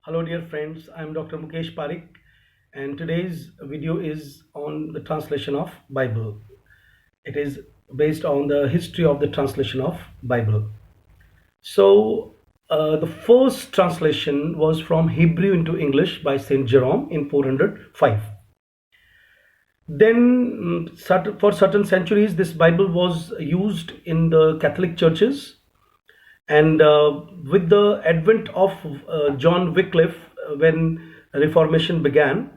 Hello dear friends, I am Dr. Mukesh Pareek and today's video is on the translation of Bible. It is based on the history of the translation of Bible. So the first translation was from Hebrew into English by Saint Jerome in 405. Then for certain centuries this Bible was used in the Catholic churches, and with the advent of John Wycliffe, when Reformation began,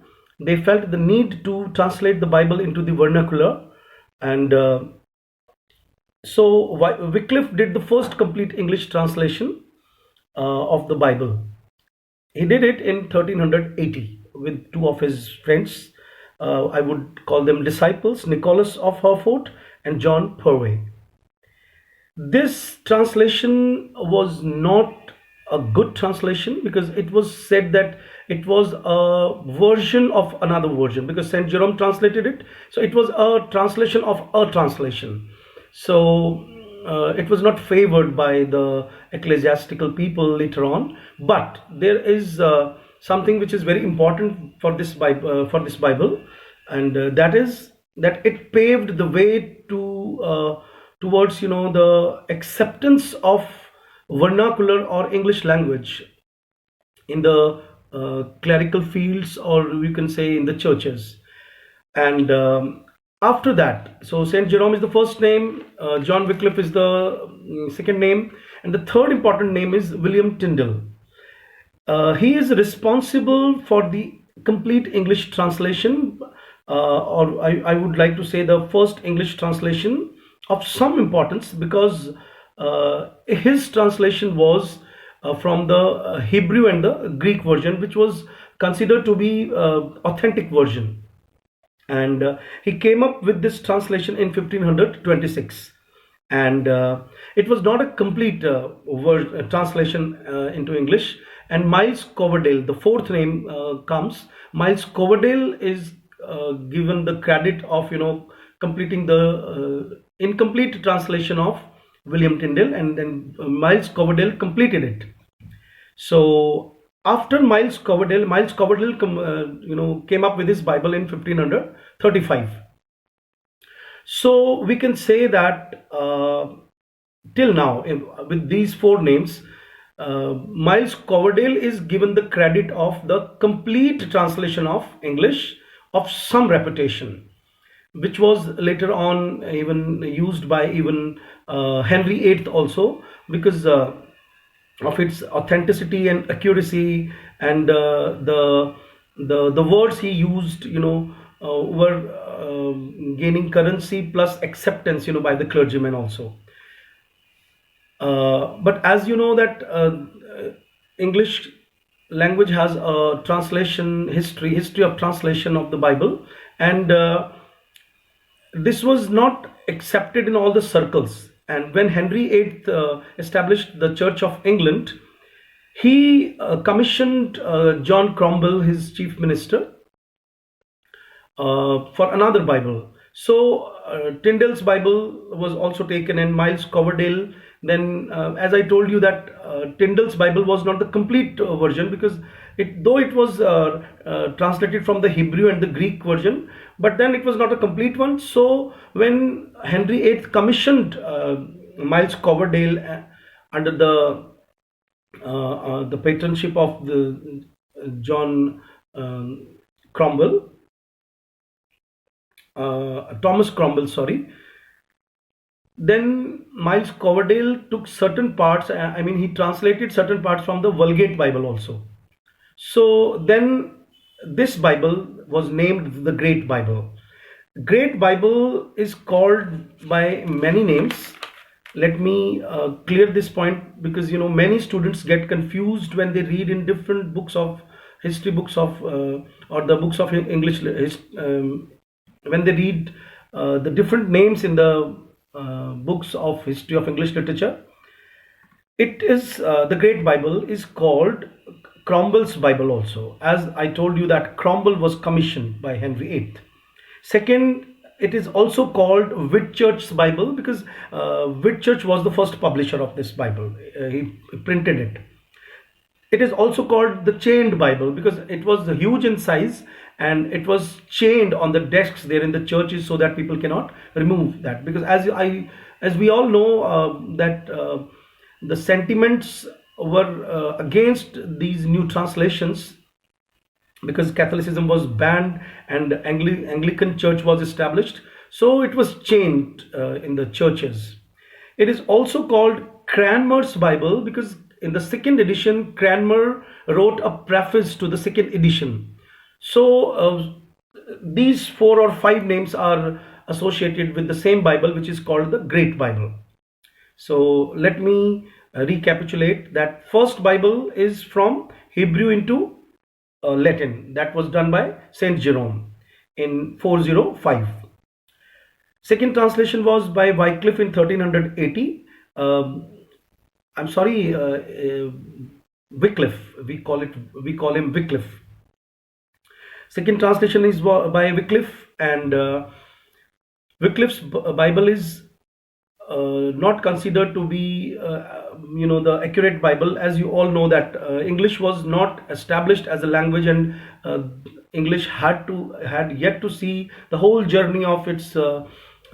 they felt the need to translate the Bible into the vernacular, and so Wycliffe did the first complete English translation of the Bible. He did it in 1380 with two of his friends. I would call them disciples, Nicholas of Herford and John Purvey. This translation was not a good translation because it was said that it was a version of another version, because Saint Jerome translated it, so it was a translation of a translation. So it was not favored by the ecclesiastical people later on. But there is something which is very important for this Bible, and that is that it paved the way towards the acceptance of vernacular or English language in the clerical fields, or you can say in the churches. And after that, so Saint Jerome is the first name, John Wycliffe is the second name, and the third important name is William Tyndale. He is responsible for the complete English translation, or I would like to say the first English translation of some importance, because his translation was from the Hebrew and the Greek version, which was considered to be authentic version. And he came up with this translation in 1526, and it was not a complete translation into English. And Miles Coverdale, the fourth name comes. Miles Coverdale is given the credit of completing the incomplete translation of William Tyndale, and then Miles Coverdale completed it. So after Miles Coverdale came up with his Bible in 1535. So we can say that till now, with these four names, Miles Coverdale is given the credit of the complete translation of English of some reputation, which was later on even used by even Henry VIII also, because of its authenticity and accuracy, and the words he used were gaining currency plus acceptance by the clergymen also. But as you know that English language has a translation history of translation of the Bible, and this was not accepted in all the circles. And when Henry VIII established the Church of England, he commissioned John Cromwell, his chief minister, for another Bible. So Tyndale's Bible was also taken, and Miles Coverdale. Then, as I told you, that Tyndale's Bible was not the complete version, because though it was translated from the Hebrew and the Greek version, but then it was not a complete one. So when Henry VIII commissioned Miles Coverdale under the patronship of the John Cromwell, Thomas Cromwell, sorry. Then Miles Coverdale took certain parts. He translated certain parts from the Vulgate Bible also. So then this Bible was named the Great Bible. Great Bible is called by many names. Let me clear this point, because many students get confused when they read in different books of history, books of or the books of English, when they read the different names in the books of history of English literature. It is the Great Bible is called Cromwell's Bible also, as I told you that Cromwell was commissioned by Henry VIII. Second, it is also called Whitchurch's Bible, because Whitchurch was the first publisher of this Bible. He printed it. It is also called the chained Bible because it was huge in size and it was chained on the desks there in the churches so that people cannot remove that. Because as we all know, that the sentiments were against these new translations, because Catholicism was banned and Anglican Church was established, so it was chained in the churches. It is also called CRANMER'S Bible because in the second edition, Cranmer wrote a preface to the second edition. So these 4 or 5 names are associated with the same Bible, which is called the Great Bible. So let me recapitulate that. First Bible is from Hebrew into Latin. That was done by Saint Jerome in 405. Second translation was by Wycliffe in 1380. I'm sorry, Wycliffe. We call him Wycliffe. Second translation is by Wycliffe, and Wycliffe's Bible is not considered to be the accurate Bible. As you all know that English was not established as a language, and English had yet to see the whole journey of its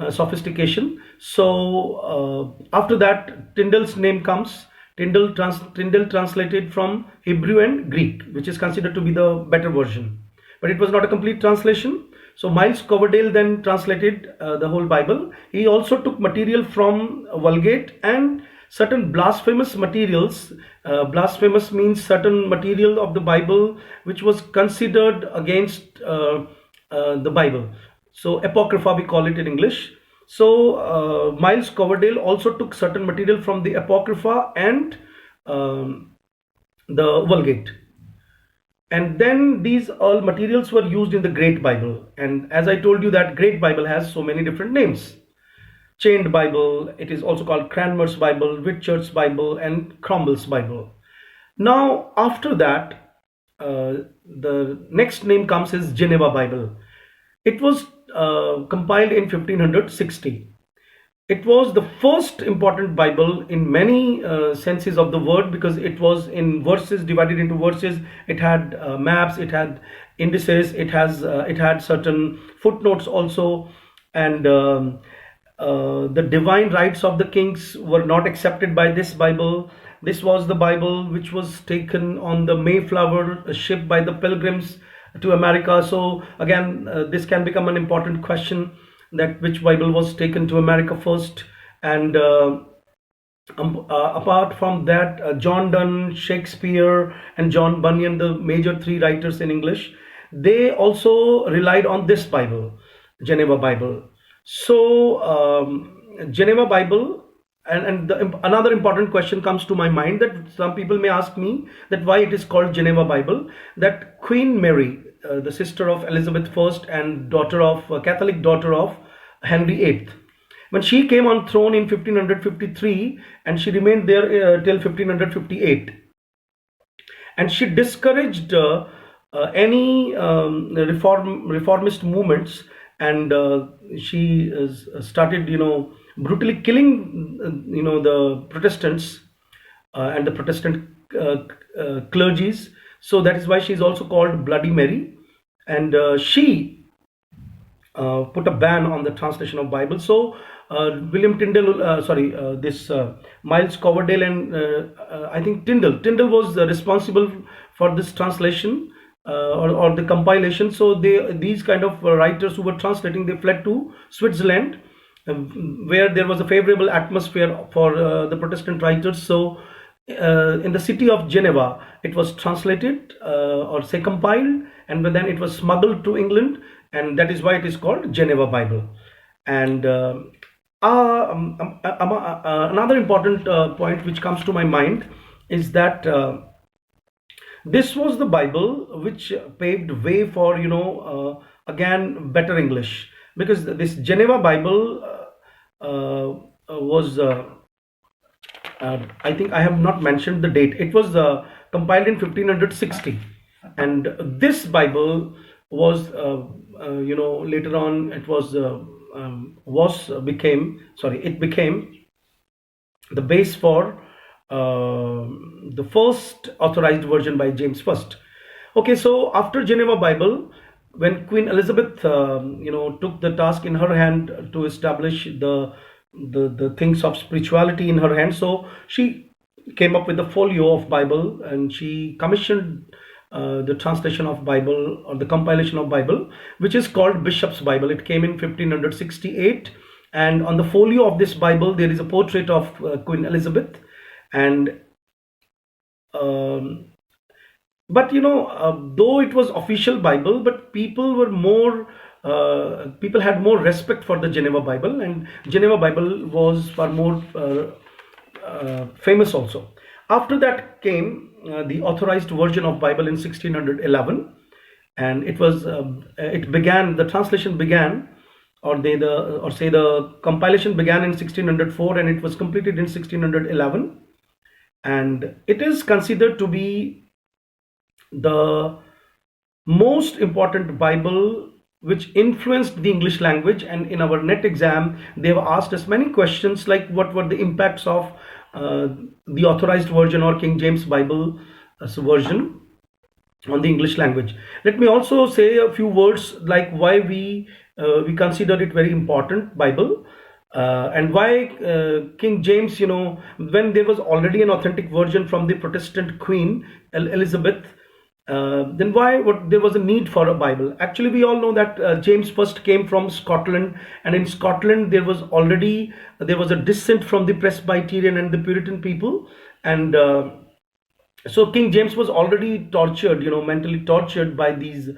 sophistication. So after that, Tyndale's name comes. Tyndale translated from Hebrew and Greek, which is considered to be the better version, but it was not a complete translation. So Miles Coverdale then translated the whole Bible. He also took material from Vulgate and certain blasphemous materials. Blasphemous means certain material of the Bible which was considered against the Bible. So Apocrypha, we call it in English. So Miles Coverdale also took certain material from the Apocrypha and the Vulgate. And then these all materials were used in the Great Bible. And as I told you, that Great Bible has so many different names. Chained Bible, it is also called CRANMER'S Bible, Whitchurch's Bible, and Cromwell's Bible. Now, after that, the next name comes is Geneva Bible. It was compiled in 1560. It was the first important Bible in many senses of the word, because it was in verses, divided into verses. It had maps, it had indices, it had certain footnotes also, and the divine rights of the kings were not accepted by this Bible. This was the Bible which was taken on the Mayflower ship by the pilgrims to America. So again, this can become an important question, that which Bible was taken to America first. And apart from that, John Donne, Shakespeare, and John Bunyan, the major 3 writers in English, they also relied on this Bible, Geneva Bible. So Geneva Bible, and another important question comes to my mind, that some people may ask me that why it is called Geneva Bible. That Queen Mary, the sister of Elizabeth I and Catholic daughter of Henry VIII, when she came on throne in 1553, and she remained there till 1558, and she discouraged any reformist movements, and she started brutally killing the Protestants and the Protestant clergies. So that is why she is also called Bloody Mary, and she put a ban on the translation of Bible. So William Tyndale, this Miles Coverdale, and I think Tyndale was responsible for this translation or the compilation. So these kind of writers who were translating, they fled to Switzerland, where there was a favorable atmosphere for the Protestant writers. So in the city of Geneva, it was translated or say compiled, and then it was smuggled to England, and that is why it is called Geneva Bible. And another important point which comes to my mind is that this was the Bible which paved way for again better English, because this Geneva Bible was I think I have not mentioned the date. It was compiled in 1560, and this Bible was later on it became the base for the first authorized version by James first. Okay, so after Geneva Bible, when Queen Elizabeth, took the task in her hand to establish the things of spirituality in her hand, so she came up with the folio of Bible, and she commissioned the translation of Bible, or the compilation of Bible, which is called Bishop's Bible. It came in 1568, and on the folio of this Bible there is a portrait of Queen Elizabeth. And but though it was official Bible, but people had more respect for the Geneva Bible, and Geneva Bible was far more famous also. After that came the authorized version of Bible in 1611, and the translation began, or the compilation began in 1604, and it was completed in 1611, and it is considered to be the most important Bible which influenced the English language. And in our NET exam, they have asked us many questions like what were the impacts of the authorized version or King James Bible version on the English language. Let me also say a few words like why we consider it very important Bible, and why King James, when there was already an authentic version from the Protestant Queen Elizabeth, then there was a need for a Bible. Actually, we all know that James first came from Scotland, and in Scotland there was a descent from the Presbyterian and the Puritan people, and so King James was already tortured, mentally tortured by these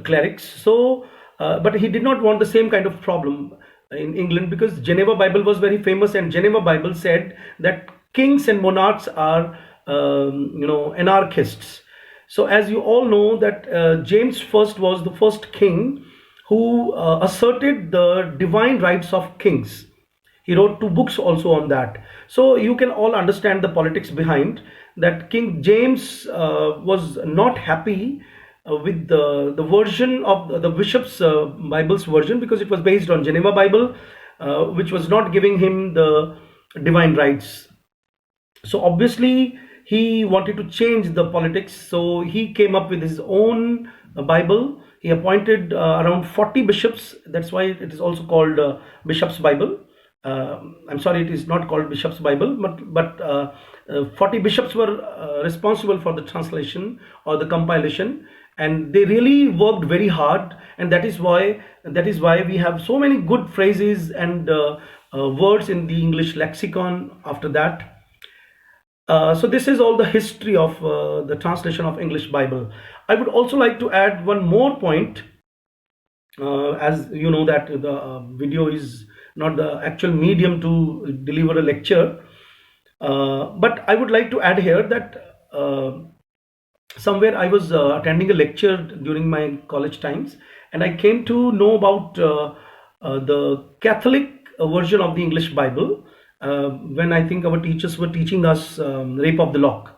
clerics. So, but he did not want the same kind of problem in England, because Geneva Bible was very famous, and Geneva Bible said that kings and monarchs are, anarchists. So, as you all know, that James first was the first king who asserted the divine rights of kings. He wrote 2 books also on that. So you can all understand the politics behind that. King James was not happy with the version of the Bishop's Bible's version, because it was based on Geneva Bible, which was not giving him the divine rights. So obviously he wanted to change the politics, so he came up with his own Bible. He appointed around 40 bishops. That's why it is also called Bishop's Bible. I'm sorry, it is not called Bishop's Bible, but 40 bishops were responsible for the translation or the compilation, and they really worked very hard, and that is why we have so many good phrases and words in the English lexicon after that. So this is all the history of the translation of English Bible. I would also like to add one more point. As you know that the video is not the actual medium to deliver a lecture, but I would like to add here that somewhere I was attending a lecture during my college times, and I came to know about the Catholic version of the English Bible, when I think our teachers were teaching us Rape of the Lock.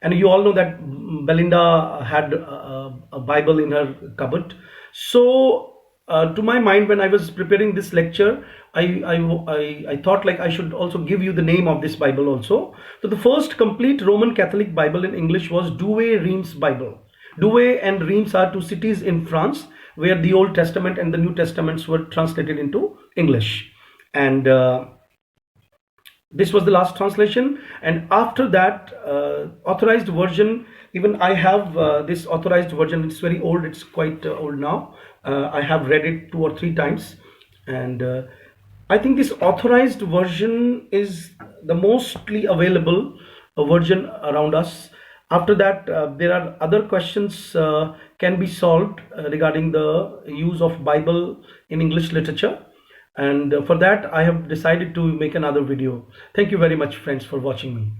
And you all know that Belinda had a Bible in her cupboard. So to my mind, when I was preparing this lecture, I thought like I should also give you the name of this Bible also. So the first complete Roman Catholic Bible in English was Douai Reims Bible. Douai and Reims are 2 cities in France where the Old Testament and the New Testaments were translated into English. And this was the last translation. And after that, authorized version, even I have this authorized version. It's very old, it's quite old now. I have read it 2 or 3 times, and I think this authorized version is the mostly available version around us. After that, there are other questions can be solved regarding the use of Bible in English literature, and for that I have decided to make another video. Thank you very much, friends, for watching me.